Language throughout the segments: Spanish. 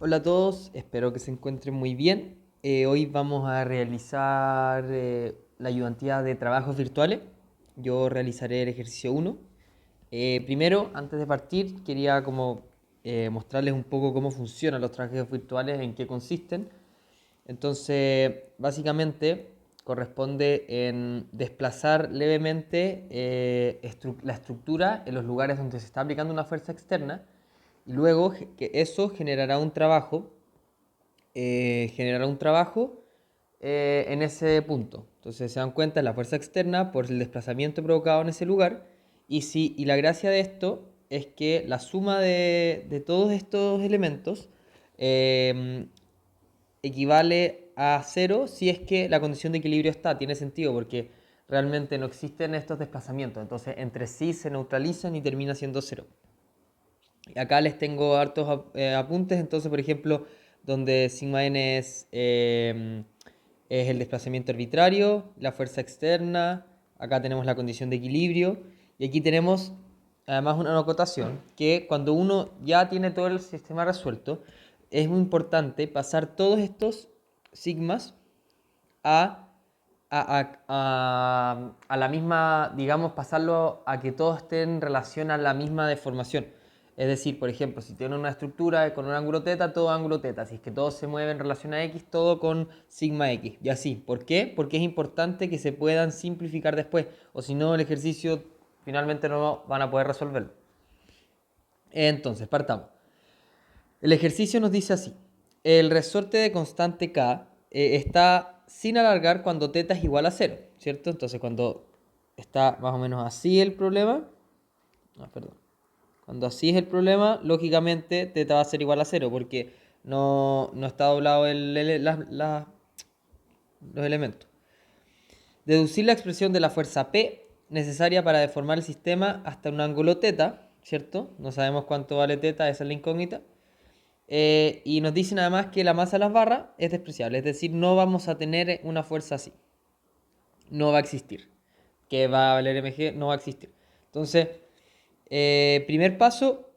Hola a todos, espero que se encuentren muy bien. Hoy vamos a realizar la ayudantía de trabajos virtuales. Yo realizaré el ejercicio 1. Primero, antes de partir, quería mostrarles un poco cómo funcionan los trabajos virtuales, en qué consisten. Entonces, básicamente corresponde en desplazar levemente la estructura en los lugares donde se está aplicando una fuerza externa y luego que eso generará un trabajo en ese punto. Entonces se dan cuenta de la fuerza externa por el desplazamiento provocado en ese lugar y la gracia de esto es que la suma de todos estos elementos eh, equivale a cero si es que la condición de equilibrio está. Tiene sentido porque realmente no existen estos desplazamientos. Entonces entre sí se neutralizan y termina siendo cero. Acá les tengo hartos apuntes. Entonces, por ejemplo, donde sigma n es el desplazamiento arbitrario, la fuerza externa. Acá tenemos la condición de equilibrio. Y aquí tenemos además una acotación que cuando uno ya tiene todo el sistema resuelto, es muy importante pasar todos estos sigmas a, a la misma, digamos, pasarlo a que todos estén en relación a la misma deformación. Es decir, por ejemplo, si tiene una estructura con un ángulo teta, todo ángulo teta. Si es que todo se mueve en relación a x, todo con sigma x. Y así. ¿Por qué? Porque es importante que se puedan simplificar después. O si no, el ejercicio finalmente no van a poder resolverlo. Entonces, partamos. El ejercicio nos dice así. El resorte de constante K está sin alargar cuando θ es igual a 0, ¿cierto? Entonces cuando está más o menos así el problema, perdón. Cuando así es el problema, lógicamente θ va a ser igual a 0 porque no está doblado los elementos. Deducir la expresión de la fuerza P necesaria para deformar el sistema hasta un ángulo θ, ¿cierto? No sabemos cuánto vale θ, esa es la incógnita. Y nos dicen además que la masa de las barras es despreciable, es decir, no vamos a tener una fuerza así. No va a existir. Que va a valer mg, no va a existir. Entonces, primer paso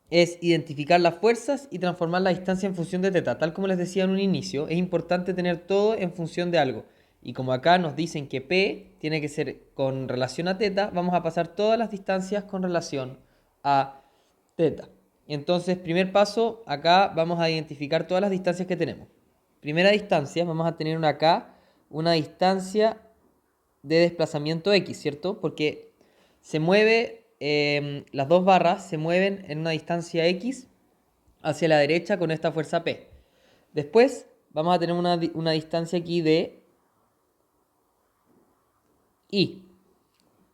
es identificar las fuerzas y transformar la distancia en función de θ. Tal como les decía en un inicio, es importante tener todo en función de algo. Y como acá nos dicen que P tiene que ser con relación a θ, vamos a pasar todas las distancias con relación a θ. Entonces, primer paso, acá vamos a identificar todas las distancias que tenemos. Primera distancia, vamos a tener acá una distancia de desplazamiento x, ¿cierto? Porque se mueve, las dos barras se mueven en una distancia x hacia la derecha con esta fuerza P. Después vamos a tener una distancia aquí de y.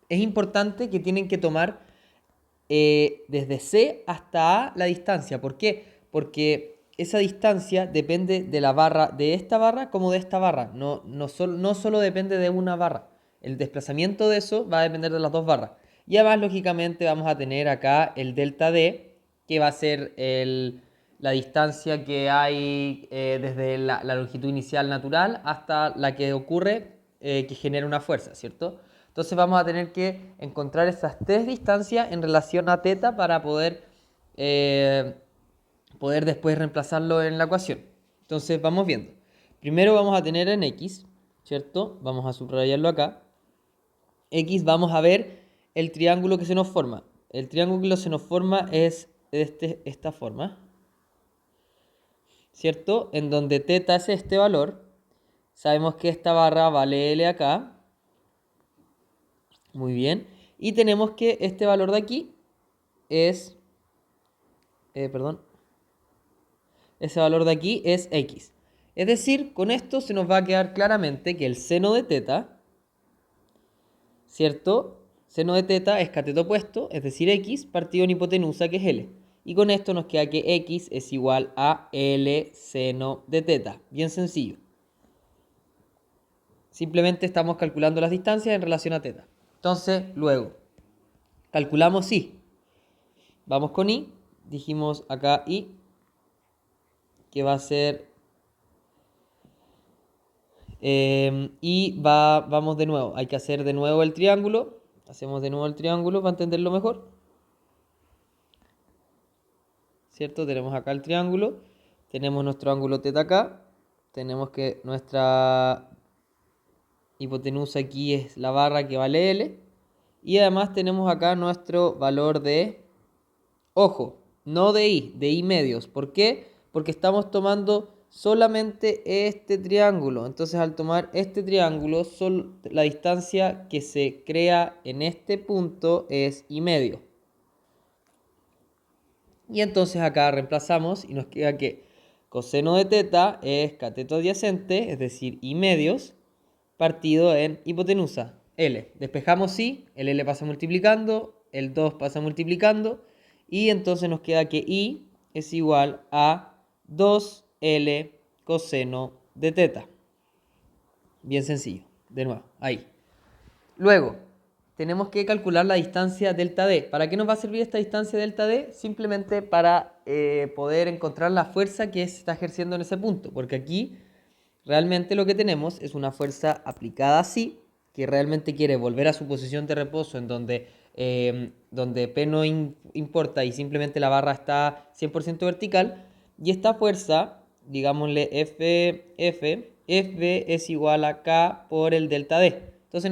Es importante que tienen que tomar desde C hasta A la distancia. ¿Por qué? Porque esa distancia depende de la barra, de esta barra como de esta barra. No solo depende de una barra. El desplazamiento de eso va a depender de las dos barras. Y además, lógicamente, vamos a tener acá el delta D, que va a ser la distancia que hay desde la longitud inicial natural hasta la que ocurre que genera una fuerza, ¿cierto? Entonces vamos a tener que encontrar esas tres distancias en relación a θ para eh, poder después reemplazarlo en la ecuación. Entonces vamos viendo. Primero vamos a tener en x, ¿cierto? Vamos a subrayarlo acá. X, vamos a ver el triángulo que se nos forma. El triángulo que se nos forma es de esta forma, ¿cierto? En donde θ es este valor. Sabemos que esta barra vale L acá. Muy bien. Y tenemos que este valor de aquí es, perdón, ese valor de aquí es x. Es decir, con esto se nos va a quedar claramente que el seno de θ, ¿cierto? Seno de θ es cateto opuesto, es decir, x partido en hipotenusa, que es L. Y con esto nos queda que x es igual a L seno de θ. Bien sencillo. Simplemente estamos calculando las distancias en relación a θ. Entonces, luego, calculamos y. Vamos con y. Dijimos acá y, que va a ser vamos de nuevo, hay que hacer de nuevo el triángulo. Hacemos de nuevo el triángulo para entenderlo mejor, ¿cierto? Tenemos acá el triángulo tenemos nuestro ángulo teta acá, tenemos que nuestra hipotenusa aquí es la barra que vale L, y además tenemos acá nuestro valor de, ojo, no de I medios. ¿Por qué? Porque estamos tomando solamente este triángulo. Entonces al tomar este triángulo, la distancia que se crea en este punto es I medio. Y entonces acá reemplazamos y nos queda que coseno de teta es cateto adyacente, es decir, I medios, partido en hipotenusa, L. Despejamos I, el L pasa multiplicando, el 2 pasa multiplicando, y entonces nos queda que I es igual a 2L coseno de teta. Bien sencillo, de nuevo, ahí. Luego, tenemos que calcular la distancia delta D. ¿Para qué nos va a servir esta distancia delta D? Simplemente para poder encontrar la fuerza que se está ejerciendo en ese punto, porque aquí realmente lo que tenemos es una fuerza aplicada así, que realmente quiere volver a su posición de reposo en donde P no importa y simplemente la barra está 100% vertical. Y esta fuerza, digámosle F es igual a K por el delta D. Entonces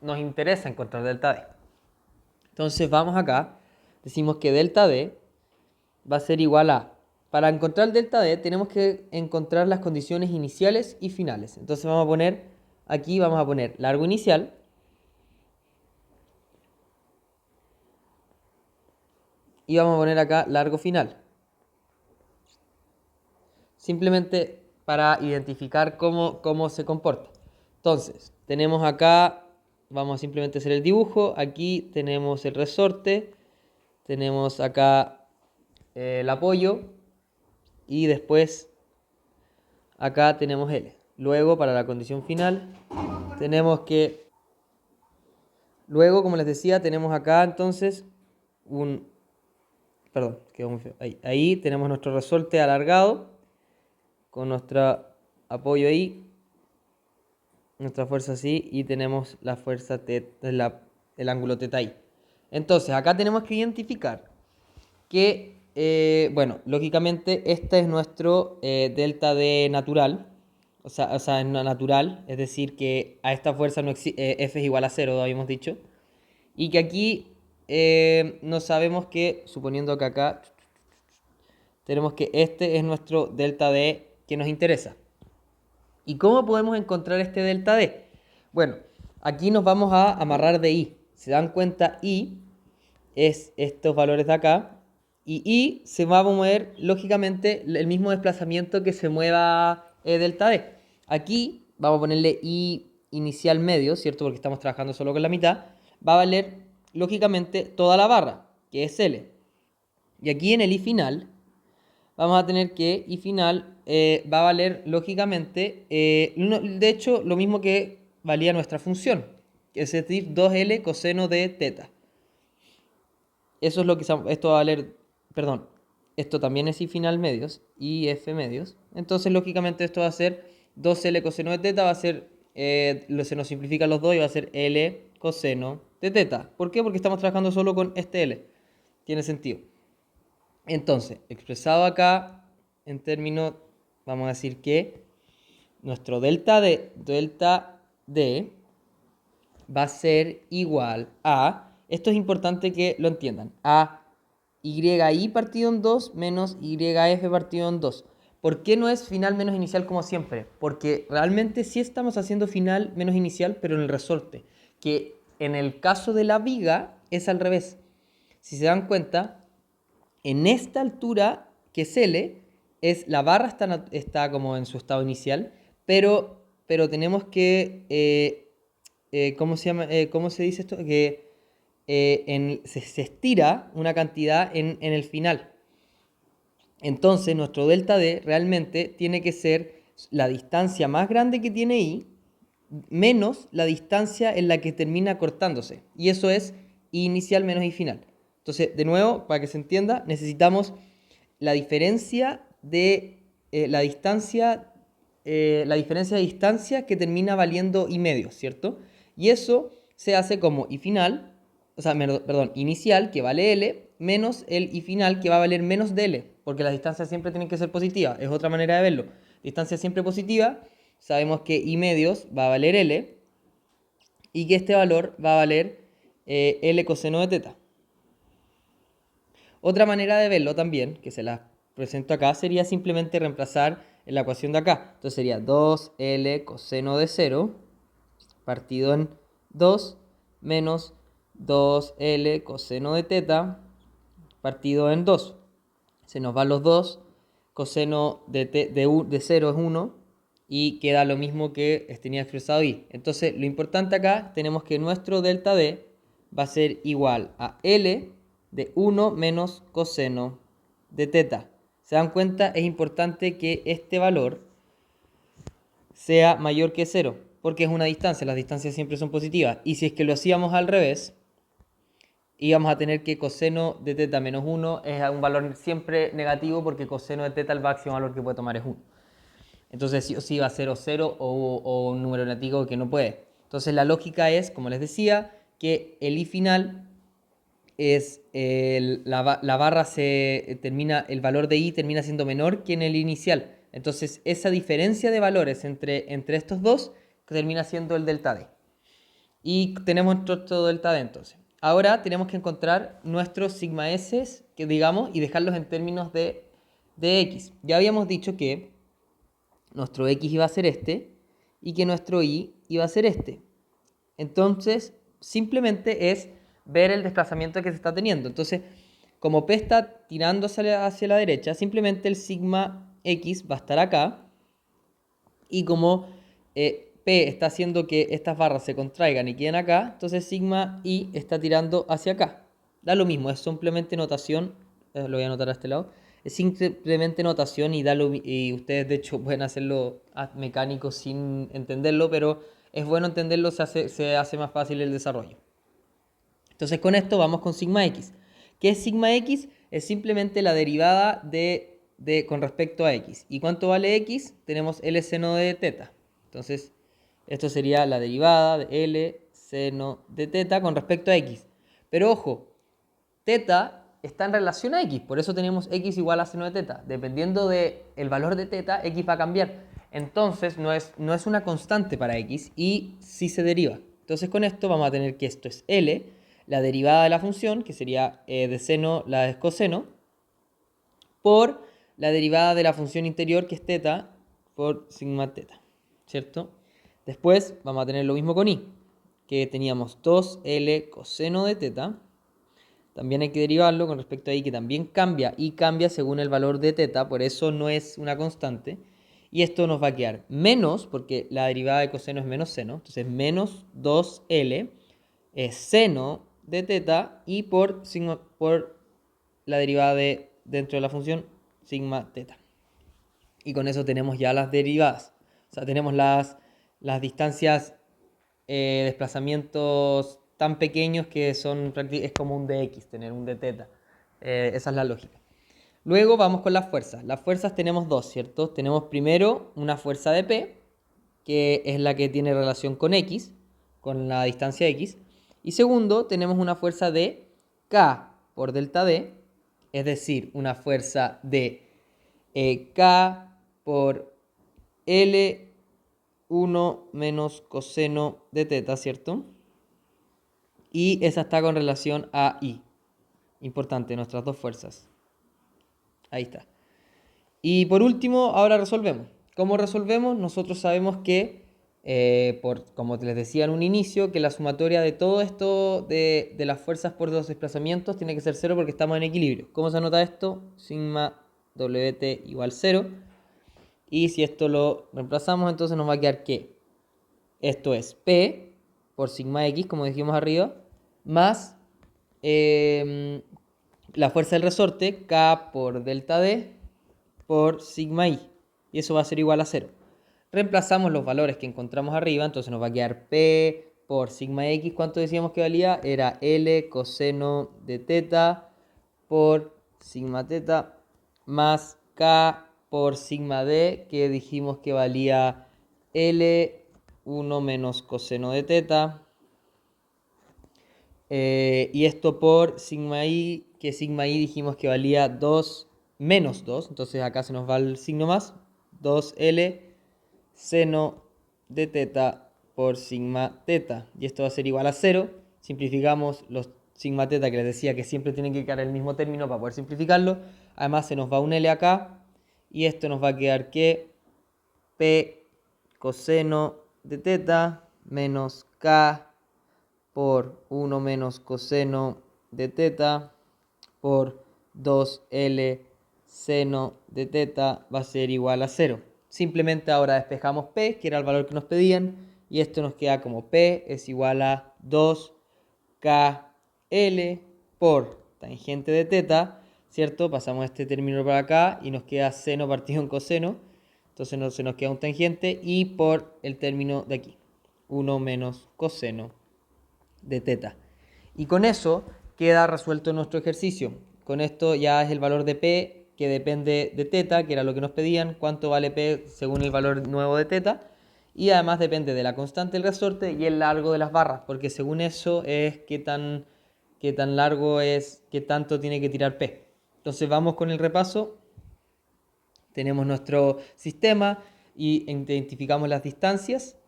nos interesa encontrar delta D. Entonces vamos acá, decimos que delta D va a ser igual a, para encontrar delta D tenemos que encontrar las condiciones iniciales y finales. Entonces vamos a poner largo inicial, y vamos a poner acá largo final. Simplemente para identificar cómo se comporta. Entonces, tenemos acá, vamos a simplemente hacer el dibujo, aquí tenemos el resorte, tenemos acá el apoyo, y después acá tenemos L. Luego, para la condición final, luego, como les decía, tenemos acá entonces perdón, quedó muy feo. Ahí tenemos nuestro resorte alargado, con nuestro apoyo ahí, nuestra fuerza así, y tenemos la fuerza el ángulo teta ahí. Entonces, acá tenemos que identificar que, bueno, lógicamente este es nuestro delta D natural, o sea, es natural, es decir, que a esta fuerza no F es igual a 0, lo habíamos dicho, y que aquí no sabemos que, suponiendo que acá tenemos que este es nuestro delta D que nos interesa. ¿Y cómo podemos encontrar este delta D? Bueno, aquí nos vamos a amarrar de I. ¿Se dan cuenta? I es estos valores de acá, y I se va a mover lógicamente el mismo desplazamiento que se mueva delta D. Aquí vamos a ponerle I inicial medio, ¿cierto? Porque estamos trabajando solo con la mitad. Va a valer lógicamente toda la barra, que es L. Y aquí en el I final vamos a tener que I final va a valer lógicamente, de hecho, lo mismo que valía nuestra función, es decir, 2L coseno de teta. Eso es lo que esto va a valer, perdón, esto también es I final medios y F medios. Entonces, lógicamente, esto va a ser 2L coseno de teta, va a ser, se nos simplifican los dos y va a ser L coseno de teta. ¿Por qué? Porque estamos trabajando solo con este L. Tiene sentido. Entonces, expresado acá en términos, vamos a decir que nuestro delta D va a ser igual a, esto es importante que lo entiendan, a YI partido en 2 menos YF partido en 2. ¿Por qué no es final menos inicial como siempre? Porque realmente sí estamos haciendo final menos inicial, pero en el resorte, que en el caso de la viga es al revés. Si se dan cuenta, en esta altura, que es L, la barra está como en su estado inicial, pero tenemos que, ¿cómo se llama? ¿Cómo se dice esto? Que se estira una cantidad en el final. Entonces, nuestro delta D realmente tiene que ser la distancia más grande que tiene I menos la distancia en la que termina cortándose. Y eso es I inicial menos I final. Entonces, de nuevo, para que se entienda, necesitamos la diferencia de la diferencia de distancia que termina valiendo I medio, ¿cierto? Y eso se hace como I final, o sea, perdón, inicial, que vale L, menos el I final, que va a valer menos de L. porque las distancias siempre tienen que ser positivas. Es otra manera de verlo. Distancia siempre positiva, sabemos que I medios va a valer L y que este valor va a valer L coseno de teta. Otra manera de verlo también, que se la presento acá, sería simplemente reemplazar en la ecuación de acá. Entonces sería 2L coseno de 0 partido en 2 menos 2L coseno de teta partido en 2. Se nos van los 2, coseno de 0 es 1 y queda lo mismo que tenía expresado I. Entonces lo importante acá tenemos que nuestro delta D va a ser igual a L de 1 menos coseno de teta. ¿Se dan cuenta? Es importante que este valor sea mayor que 0, porque es una distancia, las distancias siempre son positivas. Y si es que lo hacíamos al revés, íbamos a tener que coseno de teta menos 1 es un valor siempre negativo, porque coseno de teta el máximo valor que puede tomar es 1. Entonces sí o sí va a ser o 0 o un número negativo que no puede. Entonces la lógica es, como les decía, que el I final es la barra se termina, el valor de I termina siendo menor que en el inicial. Entonces esa diferencia de valores entre estos dos termina siendo el delta D. Y tenemos nuestro delta D entonces. Ahora tenemos que encontrar nuestros sigma S, que digamos, y dejarlos en términos de X. Ya habíamos dicho que nuestro X iba a ser este y que nuestro Y iba a ser este. Entonces, simplemente es ver el desplazamiento que se está teniendo. Entonces, como P está tirando hacia la derecha, simplemente el sigma X va a estar acá. Y como P está haciendo que estas barras se contraigan y queden acá, entonces sigma Y está tirando hacia acá. Da lo mismo, es simplemente notación. Lo voy a anotar a este lado. Es simplemente notación y ustedes de hecho pueden hacerlo mecánico sin entenderlo, pero es bueno entenderlo, se hace más fácil el desarrollo. Entonces con esto vamos con sigma X. ¿Qué es sigma X? Es simplemente la derivada con respecto a X. ¿Y cuánto vale X? Tenemos L seno de teta. Entonces esto sería la derivada de L seno de teta con respecto a X. Pero ojo, teta está en relación a X, por eso tenemos X igual a seno de teta. Dependiendo del valor de teta, X va a cambiar. Entonces no es una constante para X y sí se deriva. Entonces con esto vamos a tener que esto es L, la derivada de la función, que sería de seno, la de coseno, por la derivada de la función interior, que es teta, por sigma teta, ¿cierto? Después vamos a tener lo mismo con I, que teníamos 2L coseno de teta. También hay que derivarlo con respecto a I, que también cambia, y cambia según el valor de teta, por eso no es una constante. Y esto nos va a quedar menos, porque la derivada de coseno es menos seno, entonces menos 2L es seno de teta y por la derivada dentro de la función sigma teta. Y con eso tenemos ya las derivadas. O sea, tenemos las distancias, desplazamientos tan pequeños que es como un dx, tener un d teta. Esa es la lógica. Luego vamos con las fuerzas. Las fuerzas tenemos dos, ¿cierto? Tenemos primero una fuerza de P, que es la que tiene relación con X, con la distancia X. Y segundo, tenemos una fuerza de K por delta D, es decir, una fuerza de K por L1 menos coseno de teta, ¿cierto? Y esa está con relación a I. Importante, nuestras dos fuerzas. Ahí está. Y por último, ahora resolvemos. ¿Cómo resolvemos? Nosotros sabemos que, como les decía en un inicio, que la sumatoria de todo esto de las fuerzas por los desplazamientos tiene que ser 0 porque estamos en equilibrio. ¿Cómo se anota esto? Sigma WT igual 0. Y si esto lo reemplazamos, entonces nos va a quedar que esto es P por sigma X, como dijimos arriba, más la fuerza del resorte, K por delta D, por sigma I. Y eso va a ser igual a 0. Reemplazamos los valores que encontramos arriba, entonces nos va a quedar P por sigma X. ¿Cuánto decíamos que valía? Era L coseno de teta por sigma teta más K por sigma D, que dijimos que valía L1 menos coseno de teta. Y esto por sigma I, que sigma I dijimos que valía 2 menos 2, entonces acá se nos va el signo más, 2L seno de teta por sigma teta, y esto va a ser igual a 0. Simplificamos los sigma teta que les decía que siempre tienen que quedar el mismo término para poder simplificarlo. Además se nos va un L acá, y esto nos va a quedar que P coseno de teta menos K por 1 menos coseno de teta por 2L seno de teta va a ser igual a 0. Simplemente ahora despejamos P, que era el valor que nos pedían, y esto nos queda como P es igual a 2KL por tangente de teta, ¿cierto? Pasamos este término para acá y nos queda seno partido en coseno, entonces se nos queda un tangente y por el término de aquí, 1 menos coseno de teta. Y con eso queda resuelto nuestro ejercicio. Con esto ya es el valor de P que depende de teta, que era lo que nos pedían, cuánto vale P según el valor nuevo de teta. Y además depende de la constante del resorte y el largo de las barras, porque según eso es qué tan largo es, qué tanto tiene que tirar P. Entonces vamos con el repaso. Tenemos nuestro sistema y identificamos las distancias.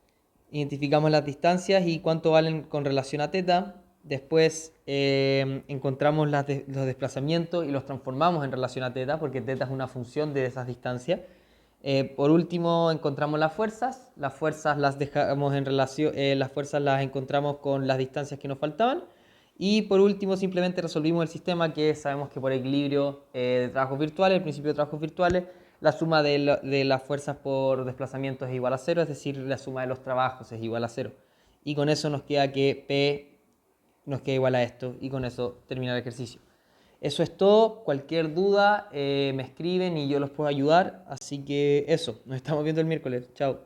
Identificamos las distancias y cuánto valen con relación a teta. Después encontramos los desplazamientos y los transformamos en relación a teta, porque teta es una función de esas distancias. Por último, encontramos las fuerzas. Las fuerzas las dejamos en relación, las fuerzas las encontramos con las distancias que nos faltaban. Y por último, simplemente resolvimos el sistema que sabemos que por equilibrio de trabajos virtuales, el principio de trabajos virtuales, la suma de las fuerzas por desplazamiento es igual a 0, es decir, la suma de los trabajos es igual a 0. Y con eso nos queda que P nos queda igual a esto, y con eso termina el ejercicio. Eso es todo. Cualquier duda me escriben y yo los puedo ayudar. Así que eso, nos estamos viendo el miércoles. Chao.